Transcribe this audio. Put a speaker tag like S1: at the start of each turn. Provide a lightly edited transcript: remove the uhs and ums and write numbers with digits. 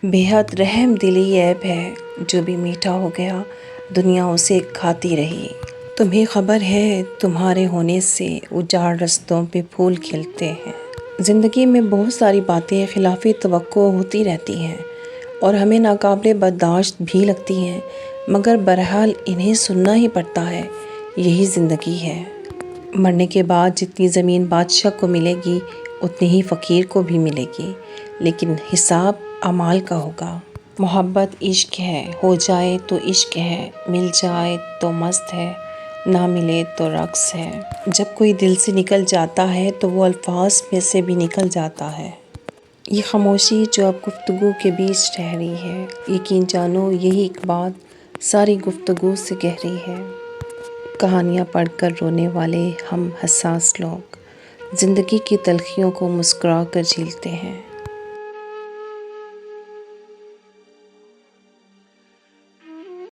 S1: बेहद रहम दिली ऐब है, जो भी मीठा हो गया दुनिया उसे खाती रही। तुम्हें खबर है तुम्हारे होने से उजाड़ रस्तों पे फूल खिलते हैं। ज़िंदगी में बहुत सारी बातें खिलाफ़ी तवक्को होती रहती हैं और हमें नाकाबिले बर्दाश्त भी लगती हैं, मगर बहरहाल इन्हें सुनना ही पड़ता है। यही ज़िंदगी है। मरने के बाद जितनी ज़मीन बादशाह को मिलेगी उतनी ही फ़कीर को भी मिलेगी, लेकिन हिसाब अमाल का होगा। मोहब्बत इश्क है, हो जाए तो इश्क है, मिल जाए तो मस्त है, ना मिले तो रक्स है। जब कोई दिल से निकल जाता है तो वो अल्फाज में से भी निकल जाता है। ये खामोशी जो अब गुफ्तगू के बीच ठहरी है, यकीन जानो यही एक बात सारी गुफ्तगू से गहरी है। कहानियाँ पढ़कर रोने वाले हम हसास लोग ज़िंदगी की तलखियों को मुस्कुरा कर झीलते हैं।